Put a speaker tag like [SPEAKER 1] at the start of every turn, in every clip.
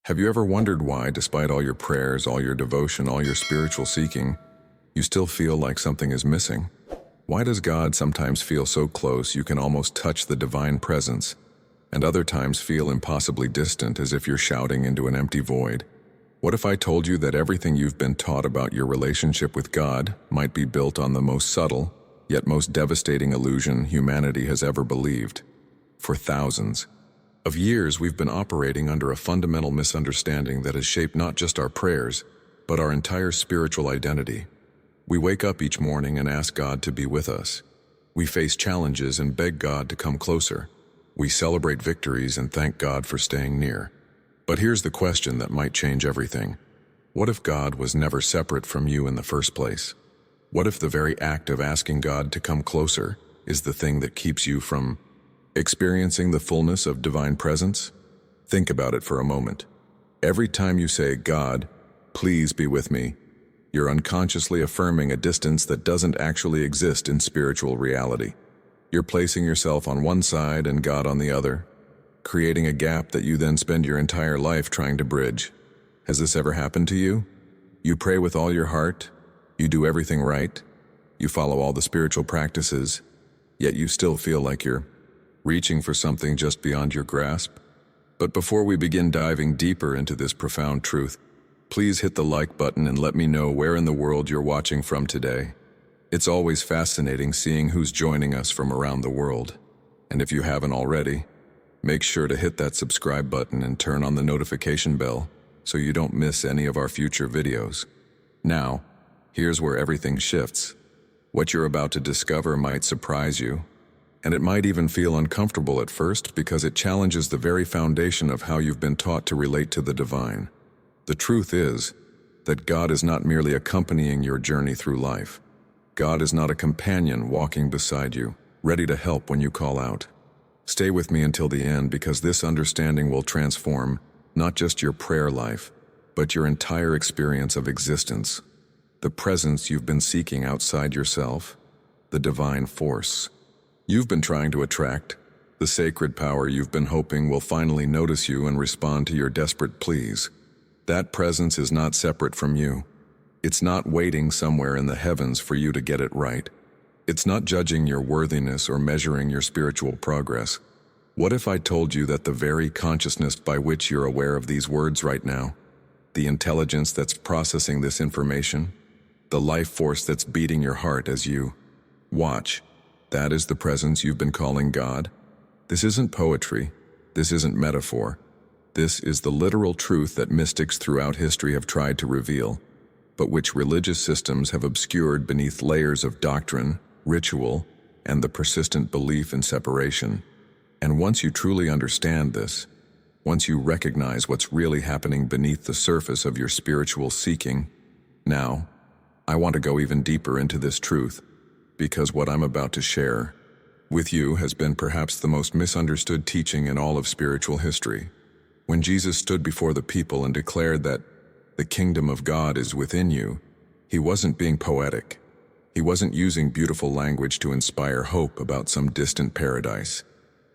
[SPEAKER 1] Have you ever wondered why, despite all your prayers, all your devotion, all your spiritual seeking, you still feel like something is missing? Why does God sometimes feel so close you can almost touch the divine presence, and other times feel impossibly distant as if you're shouting into an empty void? What if I told you that everything you've been taught about your relationship with God might be built on the most subtle, yet most devastating illusion humanity has ever believed? For thousands of years, we've been operating under a fundamental misunderstanding that has shaped not just our prayers, but our entire spiritual identity. We wake up each morning and ask God to be with us. We face challenges and beg God to come closer. We celebrate victories and thank God for staying near. But here's the question that might change everything. What if God was never separate from you in the first place? What if the very act of asking God to come closer is the thing that keeps you from experiencing the fullness of divine presence? Think about it for a moment. Every time you say, "God, please be with me," you're unconsciously affirming a distance that doesn't actually exist in spiritual reality. You're placing yourself on one side and God on the other, creating a gap that you then spend your entire life trying to bridge. Has this ever happened to you? You pray with all your heart, you do everything right, you follow all the spiritual practices, yet you still feel like you're reaching for something just beyond your grasp? But before we begin diving deeper into this profound truth, please hit the like button and let me know where in the world you're watching from today. It's always fascinating seeing who's joining us from around the world. And if you haven't already, make sure to hit that subscribe button and turn on the notification bell so you don't miss any of our future videos. Now, here's where everything shifts. What you're about to discover might surprise you, and it might even feel uncomfortable at first because it challenges the very foundation of how you've been taught to relate to the divine. The truth is that God is not merely accompanying your journey through life. God is not a companion walking beside you, ready to help when you call out. Stay with me until the end, because this understanding will transform not just your prayer life, but your entire experience of existence. The presence you've been seeking outside yourself, the divine force you've been trying to attract, the sacred power you've been hoping will finally notice you and respond to your desperate pleas. That presence is not separate from you. It's not waiting somewhere in the heavens for you to get it right. It's not judging your worthiness or measuring your spiritual progress. What if I told you that the very consciousness by which you're aware of these words right now, the intelligence that's processing this information, the life force that's beating your heart as you watch, that is the presence you've been calling God? This isn't poetry. This isn't metaphor. This is the literal truth that mystics throughout history have tried to reveal, but which religious systems have obscured beneath layers of doctrine, ritual, and the persistent belief in separation. And once you truly understand this, once you recognize what's really happening beneath the surface of your spiritual seeking, now, I want to go even deeper into this truth, because what I'm about to share with you has been perhaps the most misunderstood teaching in all of spiritual history. When Jesus stood before the people and declared that the kingdom of God is within you, he wasn't being poetic. He wasn't using beautiful language to inspire hope about some distant paradise.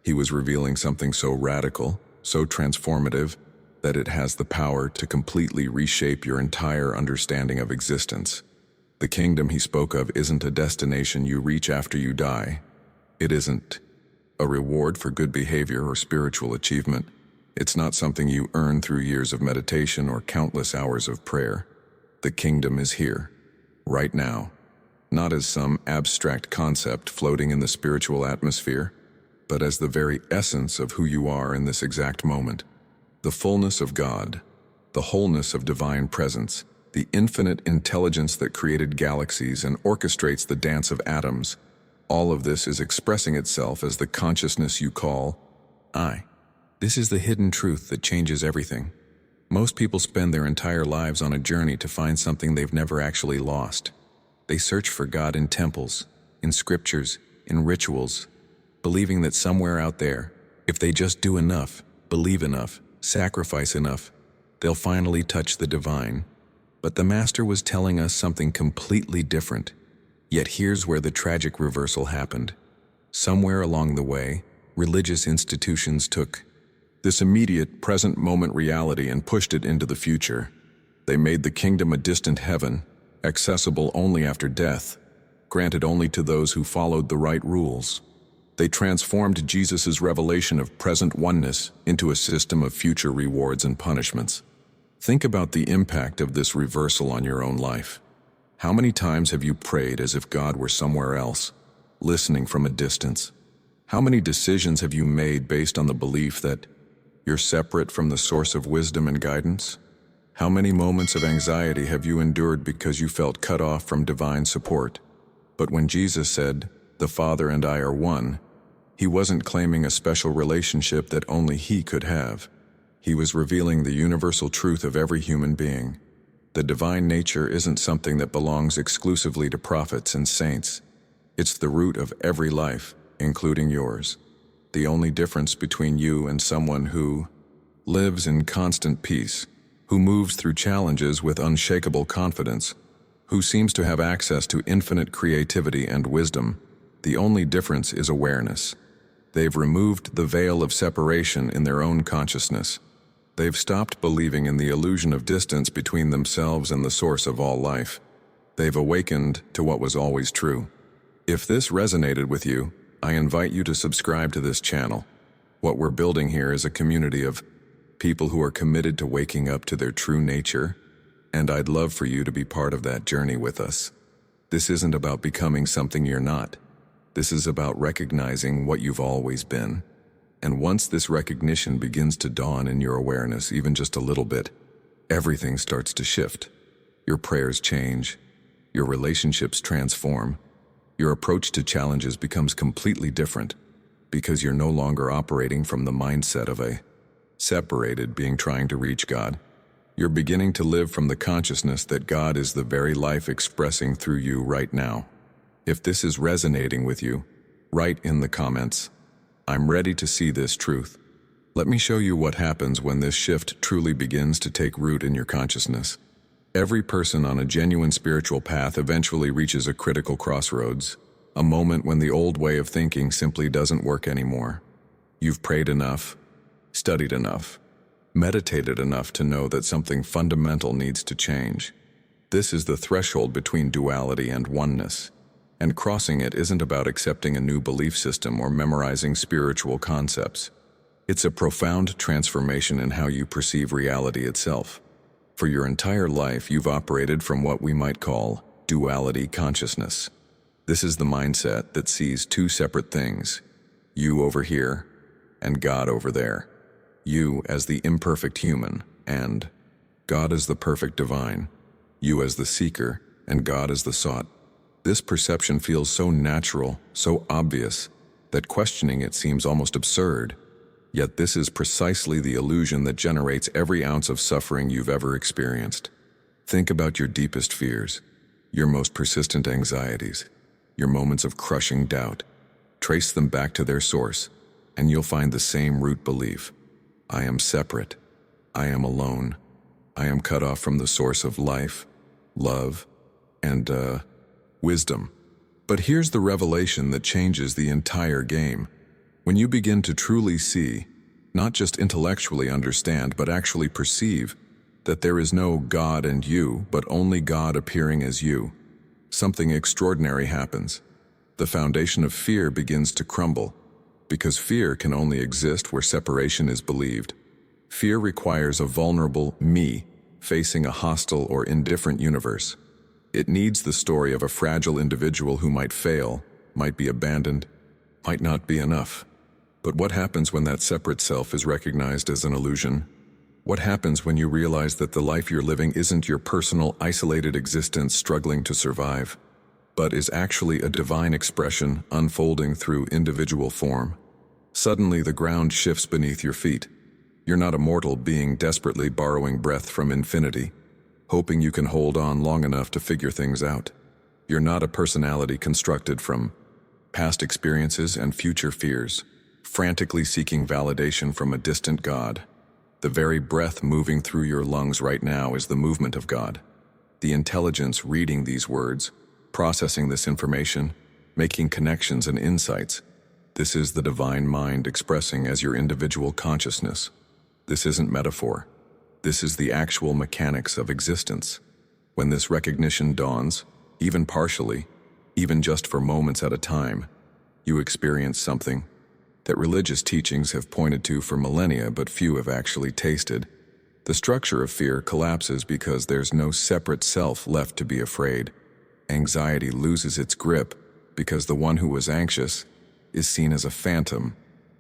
[SPEAKER 1] He was revealing something so radical, so transformative, that it has the power to completely reshape your entire understanding of existence. The kingdom he spoke of isn't a destination you reach after you die. It isn't a reward for good behavior or spiritual achievement. It's not something you earn through years of meditation or countless hours of prayer. The kingdom is here, right now, not as some abstract concept floating in the spiritual atmosphere, but as the very essence of who you are in this exact moment. The fullness of God, the wholeness of divine presence, the infinite intelligence that created galaxies and orchestrates the dance of atoms, all of this is expressing itself as the consciousness you call I. This is the hidden truth that changes everything. Most people spend their entire lives on a journey to find something they've never actually lost. They search for God in temples, in scriptures, in rituals, believing that somewhere out there, if they just do enough, believe enough, sacrifice enough, they'll finally touch the divine. But the Master was telling us something completely different. Yet here's where the tragic reversal happened. Somewhere along the way, religious institutions took this immediate, present moment reality, and pushed it into the future. They made the kingdom a distant heaven, accessible only after death, granted only to those who followed the right rules. They transformed Jesus' revelation of present oneness into a system of future rewards and punishments. Think about the impact of this reversal on your own life. How many times have you prayed as if God were somewhere else, listening from a distance? How many decisions have you made based on the belief that you're separate from the source of wisdom and guidance? How many moments of anxiety have you endured because you felt cut off from divine support? But when Jesus said, "The Father and I are one," he wasn't claiming a special relationship that only he could have. He was revealing the universal truth of every human being. The divine nature isn't something that belongs exclusively to prophets and saints. It's the root of every life, including yours. The only difference between you and someone who lives in constant peace, who moves through challenges with unshakable confidence, who seems to have access to infinite creativity and wisdom, the only difference is awareness. They've removed the veil of separation in their own consciousness. They've stopped believing in the illusion of distance between themselves and the source of all life. They've awakened to what was always true. If this resonated with you, I invite you to subscribe to this channel. What we're building here is a community of people who are committed to waking up to their true nature, and I'd love for you to be part of that journey with us. This isn't about becoming something you're not. This is about recognizing what you've always been. And once this recognition begins to dawn in your awareness, even just a little bit, everything starts to shift. Your prayers change. Your relationships transform. Your approach to challenges becomes completely different because you're no longer operating from the mindset of a separated being trying to reach God. You're beginning to live from the consciousness that God is the very life expressing through you right now. If this is resonating with you, write in the comments, "I'm ready to see this truth." Let me show you what happens when this shift truly begins to take root in your consciousness. Every person on a genuine spiritual path eventually reaches a critical crossroads, a moment when the old way of thinking simply doesn't work anymore. You've prayed enough, studied enough, meditated enough to know that something fundamental needs to change. This is the threshold between duality and oneness. And crossing it isn't about accepting a new belief system or memorizing spiritual concepts. It's a profound transformation in how you perceive reality itself. For your entire life, you've operated from what we might call duality consciousness. This is the mindset that sees two separate things, you over here and God over there. You as the imperfect human and God as the perfect divine. You as the seeker and God as the sought. This perception feels so natural, so obvious, that questioning it seems almost absurd. Yet this is precisely the illusion that generates every ounce of suffering you've ever experienced. Think about your deepest fears, your most persistent anxieties, your moments of crushing doubt. Trace them back to their source, and you'll find the same root belief. I am separate. I am alone. I am cut off from the source of life, love, and, wisdom. But here's the revelation that changes the entire game. When you begin to truly see, not just intellectually understand, but actually perceive, that there is no God and you, but only God appearing as you, something extraordinary happens. The foundation of fear begins to crumble, because fear can only exist where separation is believed. Fear requires a vulnerable me facing a hostile or indifferent universe. It needs the story of a fragile individual who might fail, might be abandoned, might not be enough. But what happens when that separate self is recognized as an illusion? What happens when you realize that the life you're living isn't your personal, isolated existence struggling to survive, but is actually a divine expression unfolding through individual form? Suddenly the ground shifts beneath your feet. You're not a mortal being desperately borrowing breath from infinity, hoping you can hold on long enough to figure things out. You're not a personality constructed from past experiences and future fears, frantically seeking validation from a distant God. The very breath moving through your lungs right now is the movement of God. The intelligence reading these words, processing this information, making connections and insights. This is the divine mind expressing as your individual consciousness. This isn't metaphor. This is the actual mechanics of existence. When this recognition dawns, even partially, even just for moments at a time, you experience something that religious teachings have pointed to for millennia but few have actually tasted. The structure of fear collapses because there's no separate self left to be afraid. Anxiety loses its grip because the one who was anxious is seen as a phantom,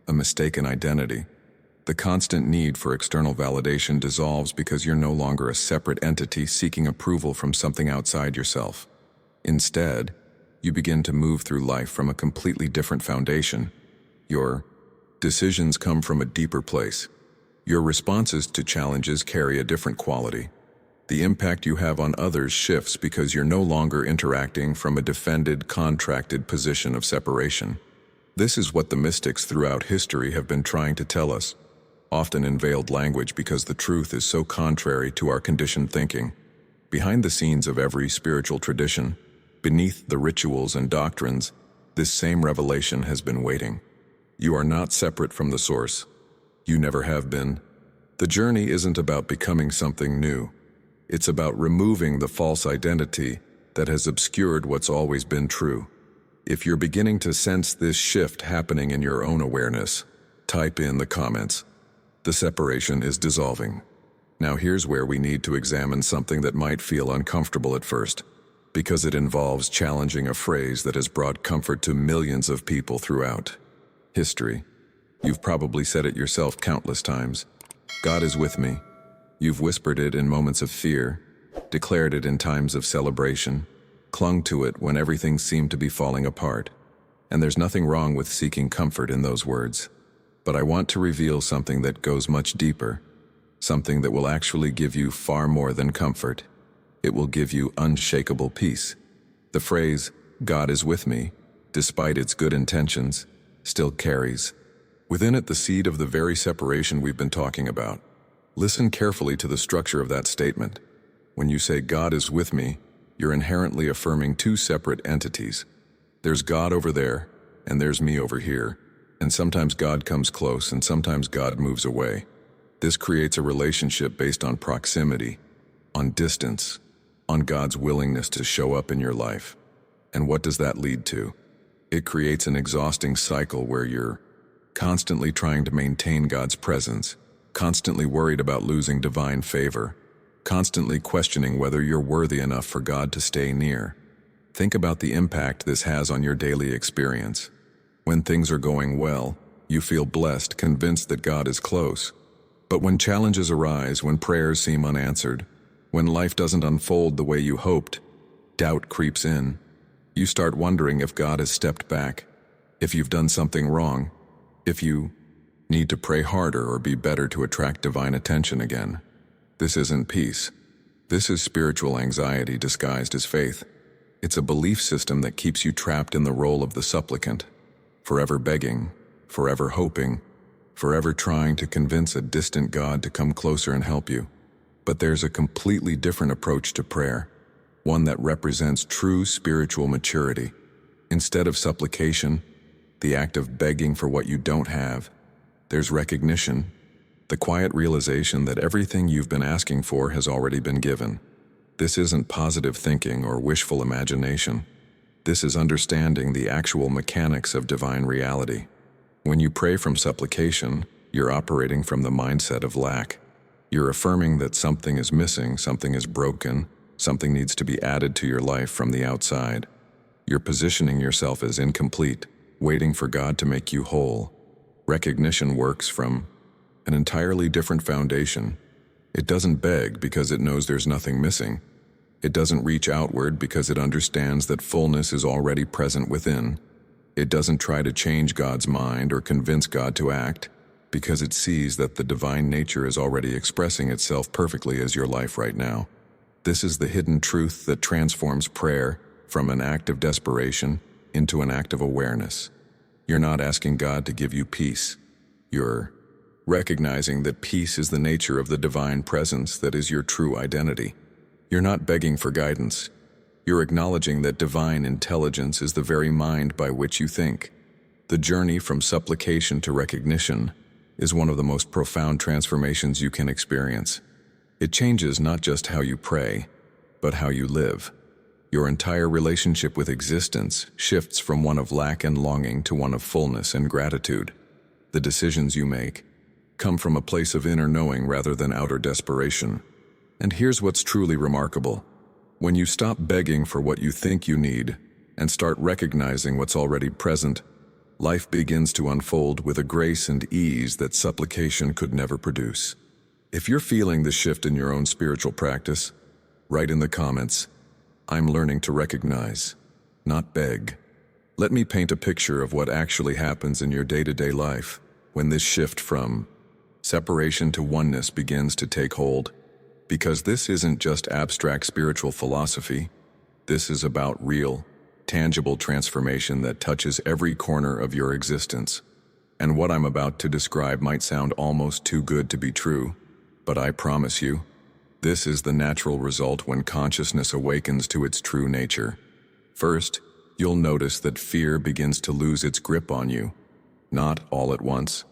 [SPEAKER 1] a mistaken identity. The constant need for external validation dissolves because you're no longer a separate entity seeking approval from something outside yourself. Instead, you begin to move through life from a completely different foundation. Your decisions come from a deeper place. Your responses to challenges carry a different quality. The impact you have on others shifts because you're no longer interacting from a defended, contracted position of separation. This is what the mystics throughout history have been trying to tell us, often in veiled language because the truth is so contrary to our conditioned thinking. Behind the scenes of every spiritual tradition, beneath the rituals and doctrines, this same revelation has been waiting. You are not separate from the source. You never have been. The journey isn't about becoming something new. It's about removing the false identity that has obscured what's always been true. If you're beginning to sense this shift happening in your own awareness, type in the comments. The separation is dissolving. Now here's where we need to examine something that might feel uncomfortable at first, because it involves challenging a phrase that has brought comfort to millions of people throughout history. You've probably said it yourself countless times. God is with me. You've whispered it in moments of fear, declared it in times of celebration, clung to it when everything seemed to be falling apart. And there's nothing wrong with seeking comfort in those words. But I want to reveal something that goes much deeper, something that will actually give you far more than comfort. It will give you unshakable peace. The phrase, God is with me, despite its good intentions, still carries within it the seed of the very separation we've been talking about. Listen carefully to the structure of that statement. When you say God is with me, you're inherently affirming two separate entities. There's God over there, and there's me over here. And sometimes God comes close, and sometimes God moves away. This creates a relationship based on proximity, on distance, on God's willingness to show up in your life. And what does that lead to? It creates an exhausting cycle where you're constantly trying to maintain God's presence, constantly worried about losing divine favor, constantly questioning whether you're worthy enough for God to stay near. Think about the impact this has on your daily experience. When things are going well, you feel blessed, convinced that God is close. But when challenges arise, when prayers seem unanswered, when life doesn't unfold the way you hoped, doubt creeps in. You start wondering if God has stepped back, if you've done something wrong, if you need to pray harder or be better to attract divine attention again. This isn't peace. This is spiritual anxiety disguised as faith. It's a belief system that keeps you trapped in the role of the supplicant, forever begging, forever hoping, forever trying to convince a distant God to come closer and help you. But there's a completely different approach to prayer, one that represents true spiritual maturity. Instead of supplication, the act of begging for what you don't have, there's recognition, the quiet realization that everything you've been asking for has already been given. This isn't positive thinking or wishful imagination. This is understanding the actual mechanics of divine reality. When you pray from supplication, you're operating from the mindset of lack. You're affirming that something is missing, something is broken, something needs to be added to your life from the outside. You're positioning yourself as incomplete, waiting for God to make you whole. Recognition works from an entirely different foundation. It doesn't beg because it knows there's nothing missing. It doesn't reach outward because it understands that fullness is already present within. It doesn't try to change God's mind or convince God to act because it sees that the divine nature is already expressing itself perfectly as your life right now. This is the hidden truth that transforms prayer from an act of desperation into an act of awareness. You're not asking God to give you peace. You're recognizing that peace is the nature of the divine presence that is your true identity. You're not begging for guidance. You're acknowledging that divine intelligence is the very mind by which you think. The journey from supplication to recognition is one of the most profound transformations you can experience. It changes not just how you pray, but how you live. Your entire relationship with existence shifts from one of lack and longing to one of fullness and gratitude. The decisions you make come from a place of inner knowing rather than outer desperation. And here's what's truly remarkable. When you stop begging for what you think you need and start recognizing what's already present, life begins to unfold with a grace and ease that supplication could never produce. If you're feeling the shift in your own spiritual practice, write in the comments, "I'm learning to recognize, not beg." Let me paint a picture of what actually happens in your day-to-day life when this shift from separation to oneness begins to take hold. Because this isn't just abstract spiritual philosophy, this is about real, tangible transformation that touches every corner of your existence. And what I'm about to describe might sound almost too good to be true, but I promise you, this is the natural result when consciousness awakens to its true nature. First, you'll notice that fear begins to lose its grip on you, not all at once,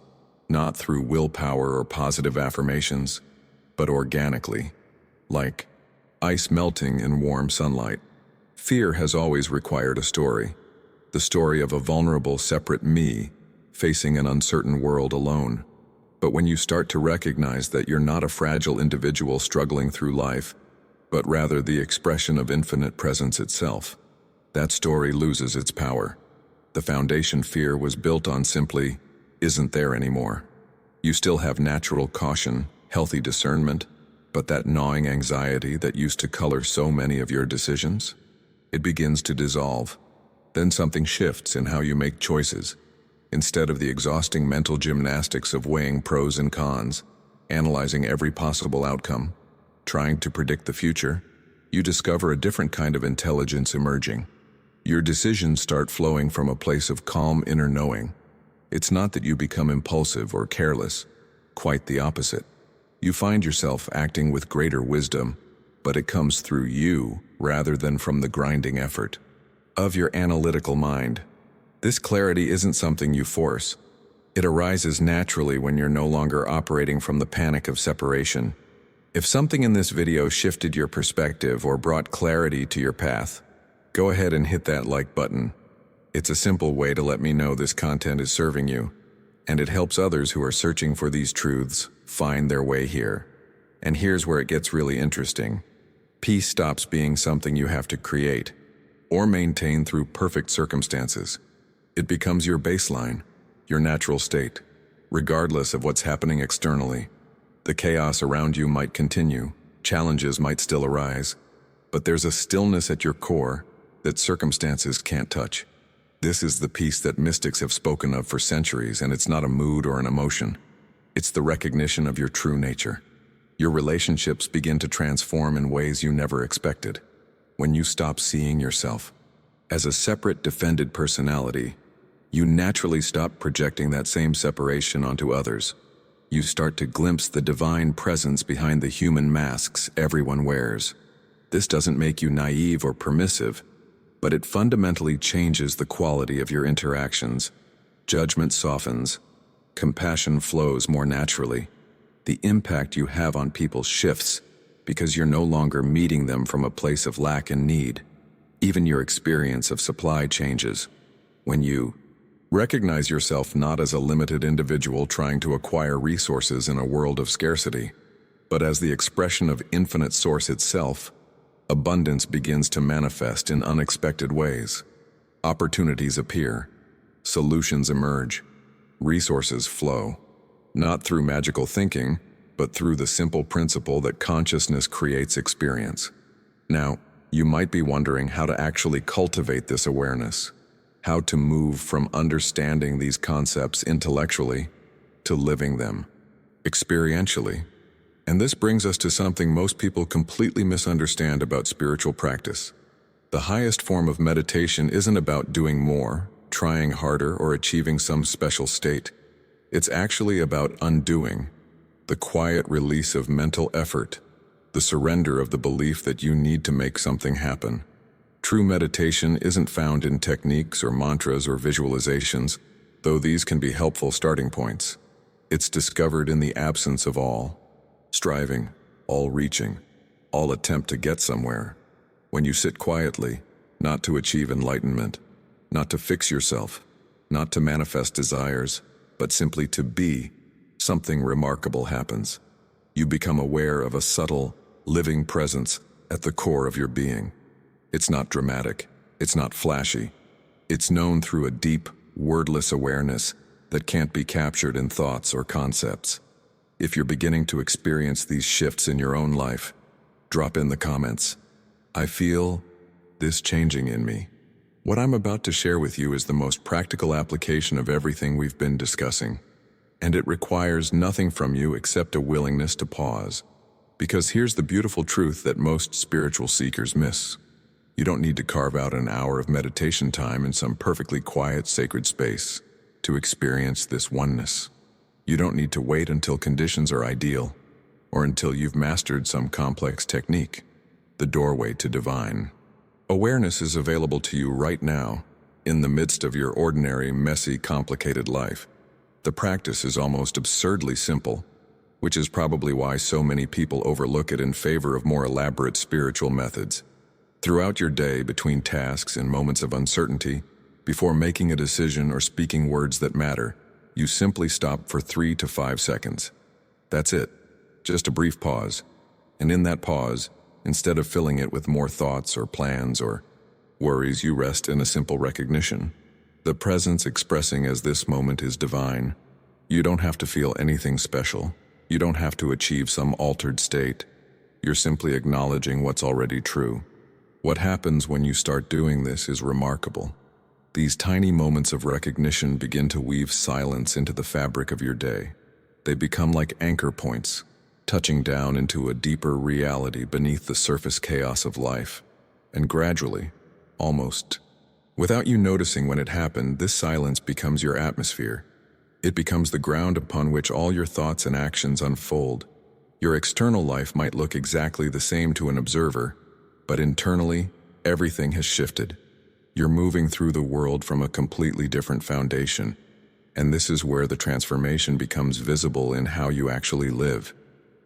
[SPEAKER 1] not through willpower or positive affirmations, but organically, like ice melting in warm sunlight. Fear has always required a story, the story of a vulnerable, separate me facing an uncertain world alone. But when you start to recognize that you're not a fragile individual struggling through life, but rather the expression of infinite presence itself, that story loses its power. The foundation fear was built on simply isn't there anymore. You still have natural caution, healthy discernment, but that gnawing anxiety that used to color so many of your decisions, it begins to dissolve. Then something shifts in how you make choices. Instead of the exhausting mental gymnastics of weighing pros and cons, analyzing every possible outcome, trying to predict the future, you discover a different kind of intelligence emerging. Your decisions start flowing from a place of calm inner knowing. It's not that you become impulsive or careless, quite the opposite. You find yourself acting with greater wisdom, but it comes through you rather than from the grinding effort of your analytical mind. This clarity isn't something you force. It arises naturally when you're no longer operating from the panic of separation. If something in this video shifted your perspective or brought clarity to your path, go ahead and hit that like button. It's a simple way to let me know this content is serving you, and it helps others who are searching for these truths find their way here. And here's where it gets really interesting. Peace stops being something you have to create or maintain through perfect circumstances. It becomes your baseline, your natural state, regardless of what's happening externally. The chaos around you might continue, challenges might still arise, but there's a stillness at your core that circumstances can't touch. This is the peace that mystics have spoken of for centuries, and it's not a mood or an emotion. It's the recognition of your true nature. Your relationships begin to transform in ways you never expected. When you stop seeing yourself as a separate, defended personality, you naturally stop projecting that same separation onto others. You start to glimpse the divine presence behind the human masks everyone wears. This doesn't make you naive or permissive, but it fundamentally changes the quality of your interactions. Judgment softens, compassion flows more naturally. The impact you have on people shifts because you're no longer meeting them from a place of lack and need. Even your experience of supply changes. When you recognize yourself not as a limited individual trying to acquire resources in a world of scarcity, but as the expression of infinite source itself, abundance begins to manifest in unexpected ways. Opportunities appear, solutions emerge, resources flow, not through magical thinking, but through the simple principle that consciousness creates experience. Now, you might be wondering how to actually cultivate this awareness, how to move from understanding these concepts intellectually to living them experientially. And this brings us to something most people completely misunderstand about spiritual practice. The highest form of meditation isn't about doing more, trying harder, or achieving some special state. It's actually about undoing, the quiet release of mental effort, the surrender of the belief that you need to make something happen. True meditation isn't found in techniques or mantras or visualizations. though these can be helpful starting points. It's discovered in the absence of all striving, all reaching, all attempt to get somewhere. When you sit quietly, not to achieve enlightenment, not to fix yourself, not to manifest desires, but simply to be, something remarkable happens. You become aware of a subtle, living presence at the core of your being. It's not dramatic, it's not flashy. It's known through a deep, wordless awareness that can't be captured in thoughts or concepts. If you're beginning to experience these shifts in your own life, drop in the comments. I feel this changing in me. What I'm about to share with you is the most practical application of everything we've been discussing, and it requires nothing from you except a willingness to pause. Because here's the beautiful truth that most spiritual seekers miss. You don't need to carve out an hour of meditation time in some perfectly quiet, sacred space to experience this oneness. You don't need to wait until conditions are ideal, or until you've mastered some complex technique. The doorway to divine awareness is available to you right now, in the midst of your ordinary, messy, complicated life. The practice is almost absurdly simple, which is probably why so many people overlook it in favor of more elaborate spiritual methods. Throughout your day, between tasks and moments of uncertainty, before making a decision or speaking words that matter, you simply stop for 3 to 5 seconds. That's it. Just a brief pause. And in that pause, instead of filling it with more thoughts or plans or worries, you rest in a simple recognition. The presence expressing as this moment is divine. You don't have to feel anything special. You don't have to achieve some altered state. You're simply acknowledging what's already true. What happens when you start doing this is remarkable. These tiny moments of recognition begin to weave silence into the fabric of your day. They become like anchor points, touching down into a deeper reality beneath the surface chaos of life. And gradually, almost without you noticing when it happened, this silence becomes your atmosphere. It becomes the ground upon which all your thoughts and actions unfold. Your external life might look exactly the same to an observer, but internally, everything has shifted. You're moving through the world from a completely different foundation, and this is where the transformation becomes visible in how you actually live.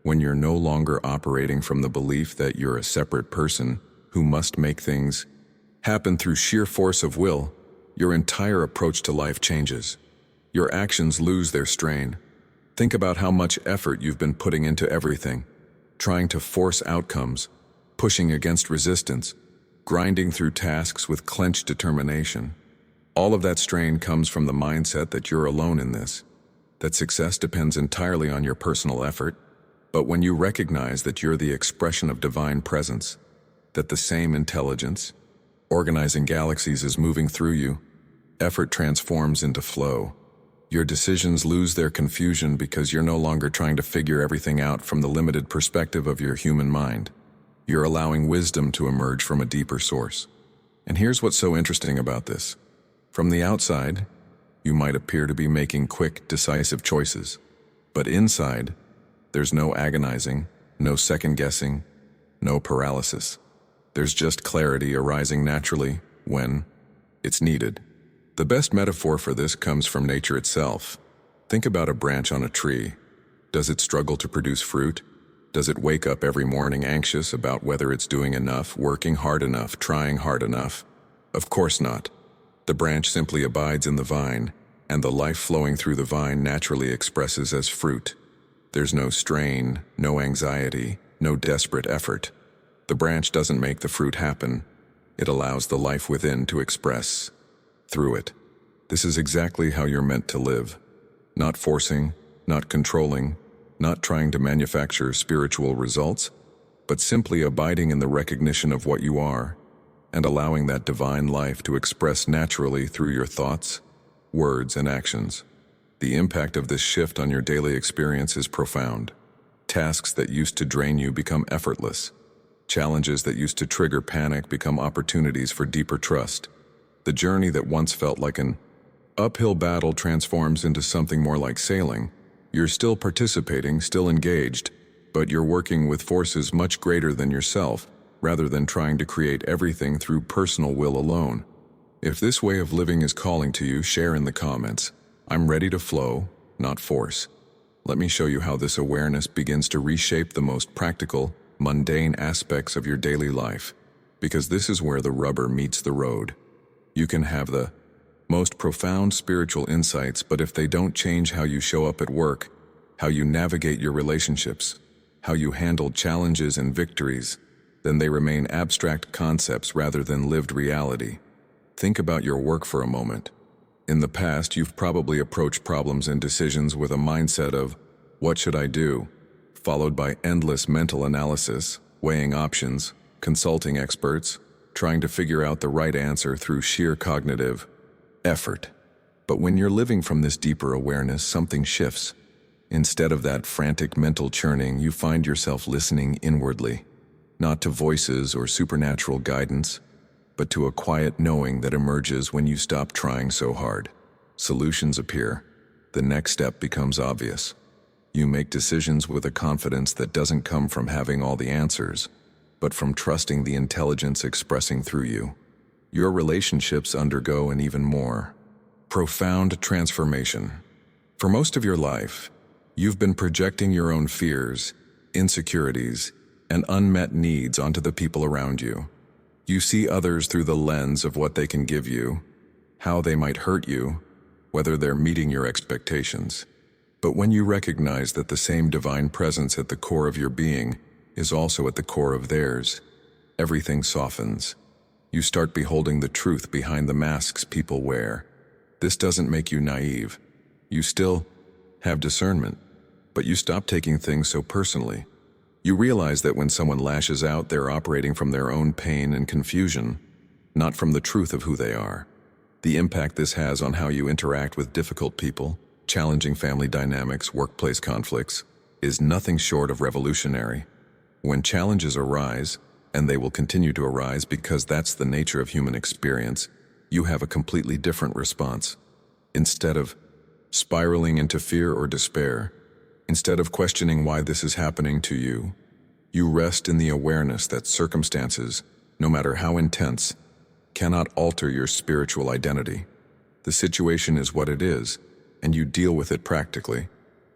[SPEAKER 1] When you're no longer operating from the belief that you're a separate person who must make things happen through sheer force of will, your entire approach to life changes. Your actions lose their strain. Think about how much effort you've been putting into everything, trying to force outcomes, pushing against resistance, grinding through tasks with clenched determination. All of that strain comes from the mindset that you're alone in this, that success depends entirely on your personal effort. But when you recognize that you're the expression of divine presence, that the same intelligence, organizing galaxies, is moving through you, effort transforms into flow. Your decisions lose their confusion because you're no longer trying to figure everything out from the limited perspective of your human mind. You're allowing wisdom to emerge from a deeper source. And here's what's so interesting about this. From the outside, you might appear to be making quick, decisive choices. But inside, there's no agonizing, no second-guessing, no paralysis. There's just clarity arising naturally when it's needed. The best metaphor for this comes from nature itself. Think about a branch on a tree. Does it struggle to produce fruit? Does it wake up every morning anxious about whether it's doing enough, working hard enough, trying hard enough? Of course not. The branch simply abides in the vine, and the life flowing through the vine naturally expresses as fruit. There's no strain, no anxiety, no desperate effort. The branch doesn't make the fruit happen. It allows the life within to express through it. This is exactly how you're meant to live. Not forcing, not controlling, not trying to manufacture spiritual results, but simply abiding in the recognition of what you are and allowing that divine life to express naturally through your thoughts, words, and actions. The impact of this shift on your daily experience is profound. Tasks that used to drain you become effortless. Challenges that used to trigger panic become opportunities for deeper trust. The journey that once felt like an uphill battle transforms into something more like sailing. You're still participating, still engaged, but you're working with forces much greater than yourself, rather than trying to create everything through personal will alone. If this way of living is calling to you, share in the comments. I'm ready to flow, not force. Let me show you how this awareness begins to reshape the most practical, mundane aspects of your daily life, because this is where the rubber meets the road. You can have the most profound spiritual insights, but if they don't change how you show up at work, how you navigate your relationships, how you handle challenges and victories, then they remain abstract concepts rather than lived reality. Think about your work for a moment. In the past, you've probably approached problems and decisions with a mindset of, "What should I do?" followed by endless mental analysis, weighing options, consulting experts, trying to figure out the right answer through sheer cognitive effort. But when you're living from this deeper awareness, something shifts. Instead of that frantic mental churning, you find yourself listening inwardly, not to voices or supernatural guidance, but to a quiet knowing that emerges when you stop trying so hard. Solutions appear. The next step becomes obvious. You make decisions with a confidence that doesn't come from having all the answers, but from trusting the intelligence expressing through you. Your relationships undergo an even more profound transformation. For most of your life, you've been projecting your own fears, insecurities, and unmet needs onto the people around you. You see others through the lens of what they can give you, how they might hurt you, whether they're meeting your expectations. But when you recognize that the same divine presence at the core of your being is also at the core of theirs, everything softens. You start beholding the truth behind the masks people wear. This doesn't make you naive. You still have discernment, but you stop taking things so personally. You realize that when someone lashes out, they're operating from their own pain and confusion, not from the truth of who they are. The impact this has on how you interact with difficult people, challenging family dynamics, workplace conflicts, is nothing short of revolutionary. When challenges arise, and they will continue to arise because that's the nature of human experience, you have a completely different response. Instead of spiraling into fear or despair, instead of questioning why this is happening to you, you rest in the awareness that circumstances, no matter how intense, cannot alter your spiritual identity. The situation is what it is, and you deal with it practically.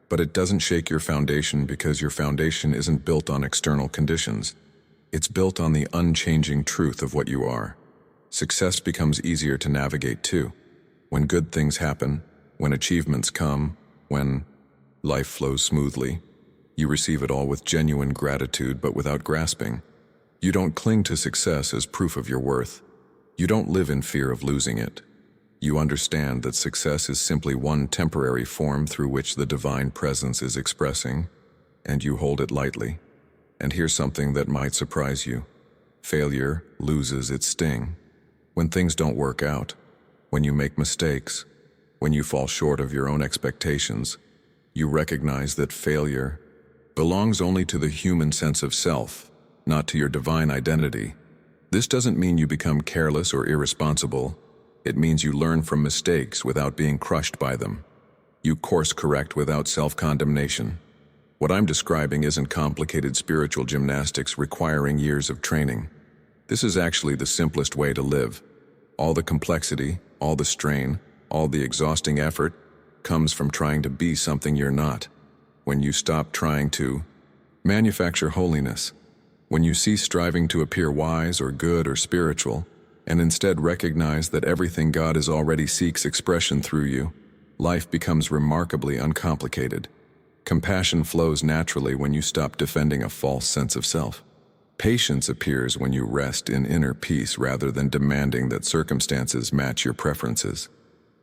[SPEAKER 1] But it doesn't shake your foundation because your foundation isn't built on external conditions. It's built on the unchanging truth of what you are. Success becomes easier to navigate too. When good things happen, when achievements come, when life flows smoothly, you receive it all with genuine gratitude but without grasping. You don't cling to success as proof of your worth. You don't live in fear of losing it. You understand that success is simply one temporary form through which the divine presence is expressing, and you hold it lightly. And here's something that might surprise you. Failure loses its sting. When things don't work out, when you make mistakes, when you fall short of your own expectations, you recognize that failure belongs only to the human sense of self, not to your divine identity. This doesn't mean you become careless or irresponsible. It means you learn from mistakes without being crushed by them. You course correct without self-condemnation. What I'm describing isn't complicated spiritual gymnastics requiring years of training. This is actually the simplest way to live. All the complexity, all the strain, all the exhausting effort comes from trying to be something you're not. When you stop trying to manufacture holiness, when you cease striving to appear wise or good or spiritual, and instead recognize that everything God is already seeks expression through you, life becomes remarkably uncomplicated. Compassion flows naturally when you stop defending a false sense of self. Patience appears when you rest in inner peace rather than demanding that circumstances match your preferences.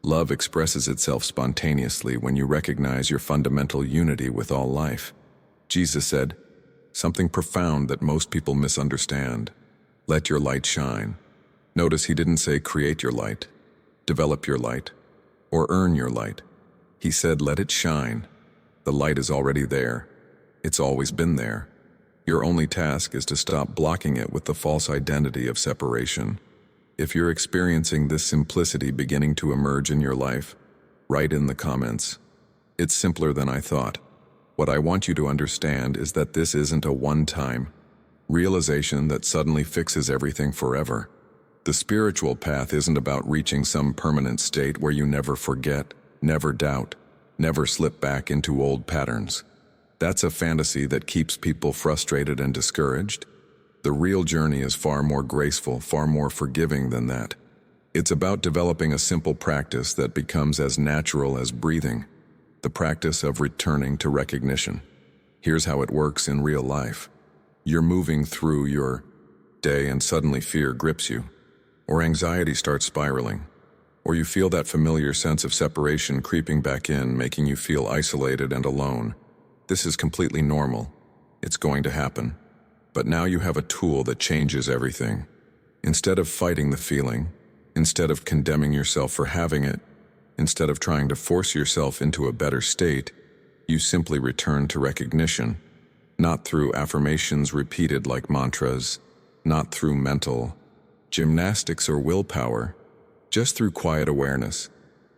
[SPEAKER 1] Love expresses itself spontaneously when you recognize your fundamental unity with all life. Jesus said something profound that most people misunderstand. Let your light shine. Notice he didn't say create your light, develop your light, or earn your light. He said let it shine. The light is already there. It's always been there. Your only task is to stop blocking it with the false identity of separation. If you're experiencing this simplicity beginning to emerge in your life, write in the comments. It's simpler than I thought. What I want you to understand is that this isn't a one-time realization that suddenly fixes everything forever. The spiritual path isn't about reaching some permanent state where you never forget. never doubt, never slip back into old patterns. That's a fantasy that keeps people frustrated and discouraged. The real journey is far more graceful, far more forgiving than that. It's about developing a simple practice that becomes as natural as breathing, the practice of returning to recognition. Here's how it works in real life. You're moving through your day and suddenly fear grips you, or anxiety starts spiraling, or you feel that familiar sense of separation creeping back in, making you feel isolated and alone. This is completely normal. It's going to happen. But now you have a tool that changes everything. Instead of fighting the feeling, instead of condemning yourself for having it, instead of trying to force yourself into a better state, you simply return to recognition, not through affirmations repeated like mantras, not through mental gymnastics or willpower, just through quiet awareness.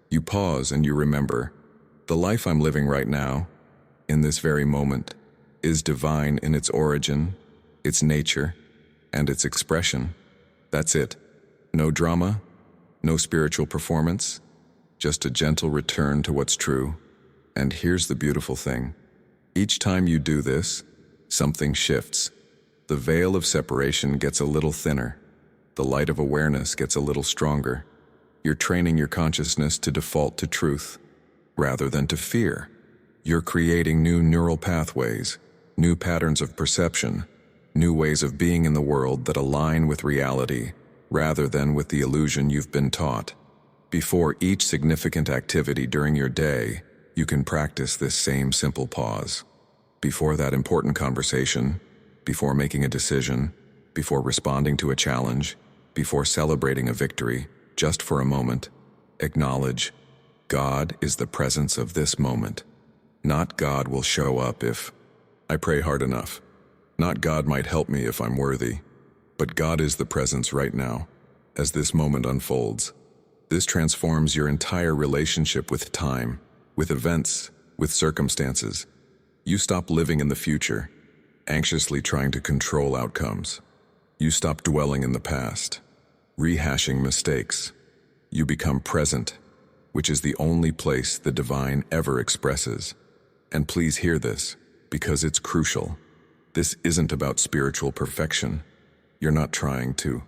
[SPEAKER 1] You pause and you remember, the life I'm living right now, in this very moment, is divine in its origin, its nature, and its expression. That's it. No drama, no spiritual performance, just a gentle return to what's true. And here's the beautiful thing. Each time you do this, something shifts. The veil of separation gets a little thinner. The light of awareness gets a little stronger. You're training your consciousness to default to truth, rather than to fear. You're creating new neural pathways, new patterns of perception, new ways of being in the world that align with reality, rather than with the illusion you've been taught. Before each significant activity during your day, you can practice this same simple pause. Before that important conversation, before making a decision, before responding to a challenge, before celebrating a victory, just for a moment, acknowledge, God is the presence of this moment. Not God will show up if I pray hard enough. Not God might help me if I'm worthy. But God is the presence right now, as this moment unfolds. This transforms your entire relationship with time, with events, with circumstances. You stop living in the future, anxiously trying to control outcomes. You stop dwelling in the past, rehashing mistakes. You become present, which is the only place the divine ever expresses. And please hear this, because it's crucial. This isn't about spiritual perfection. You're not trying to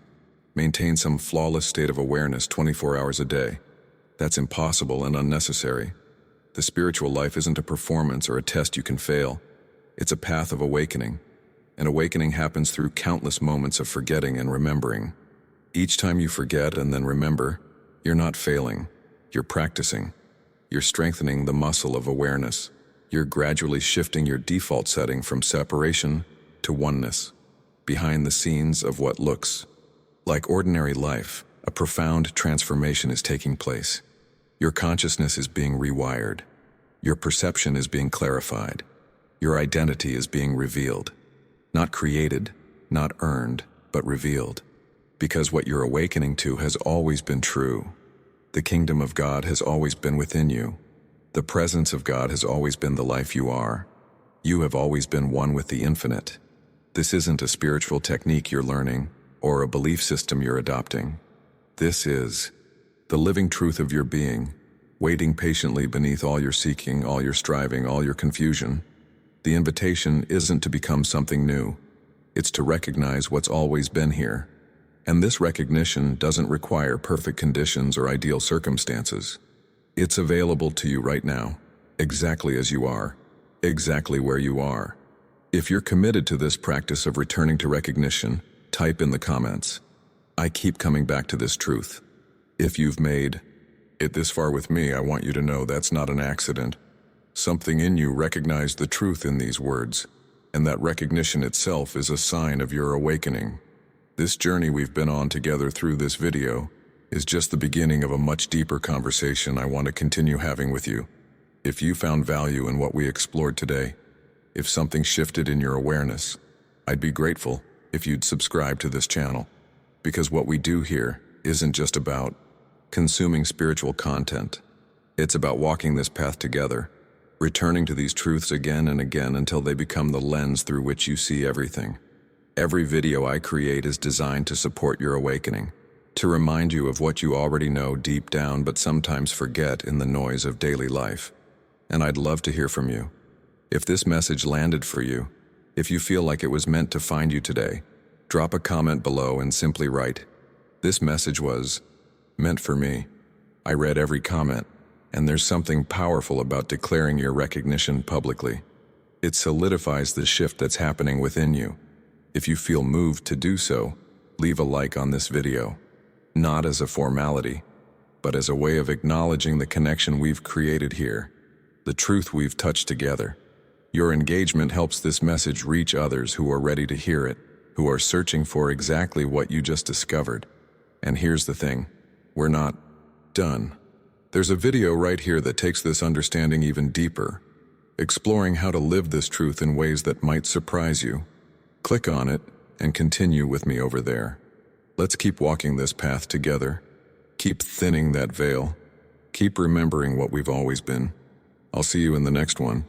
[SPEAKER 1] maintain some flawless state of awareness 24 hours a day. That's impossible and unnecessary. The spiritual life isn't a performance or a test you can fail. It's a path of awakening. And awakening happens through countless moments of forgetting and remembering. Each time you forget and then remember, you're not failing. You're practicing. You're strengthening the muscle of awareness. You're gradually shifting your default setting from separation to oneness. Behind the scenes of what looks like ordinary life, a profound transformation is taking place. Your consciousness is being rewired. Your perception is being clarified. Your identity is being revealed. Not created, not earned, but revealed. Because what you're awakening to has always been true. The kingdom of God has always been within you. The presence of God has always been the life you are. You have always been one with the infinite. This isn't a spiritual technique you're learning or a belief system you're adopting. This is the living truth of your being, waiting patiently beneath all your seeking, all your striving, all your confusion. The invitation isn't to become something new. It's to recognize what's always been here. And this recognition doesn't require perfect conditions or ideal circumstances. It's available to you right now, exactly as you are, exactly where you are. If you're committed to this practice of returning to recognition, type in the comments, I keep coming back to this truth. If you've made it this far with me, I want you to know that's not an accident. Something in you recognized the truth in these words, and that recognition itself is a sign of your awakening. This journey we've been on together through this video is just the beginning of a much deeper conversation I want to continue having with you. If you found value in what we explored today, if something shifted in your awareness, I'd be grateful if you'd subscribe to this channel. Because what we do here isn't just about consuming spiritual content. It's about walking this path together, returning to these truths again and again until they become the lens through which you see everything. Every video I create is designed to support your awakening, to remind you of what you already know deep down but sometimes forget in the noise of daily life. And I'd love to hear from you. If this message landed for you, if you feel like it was meant to find you today, drop a comment below and simply write, "This message was meant for me." I read every comment, and there's something powerful about declaring your recognition publicly. It solidifies the shift that's happening within you. If you feel moved to do so, leave a like on this video, not as a formality, but as a way of acknowledging the connection we've created here, the truth we've touched together. Your engagement helps this message reach others who are ready to hear it, who are searching for exactly what you just discovered. And here's the thing, we're not done. There's a video right here that takes this understanding even deeper, exploring how to live this truth in ways that might surprise you. Click on it and continue with me over there. Let's keep walking this path together. Keep thinning that veil. Keep remembering what we've always been. I'll see you in the next one.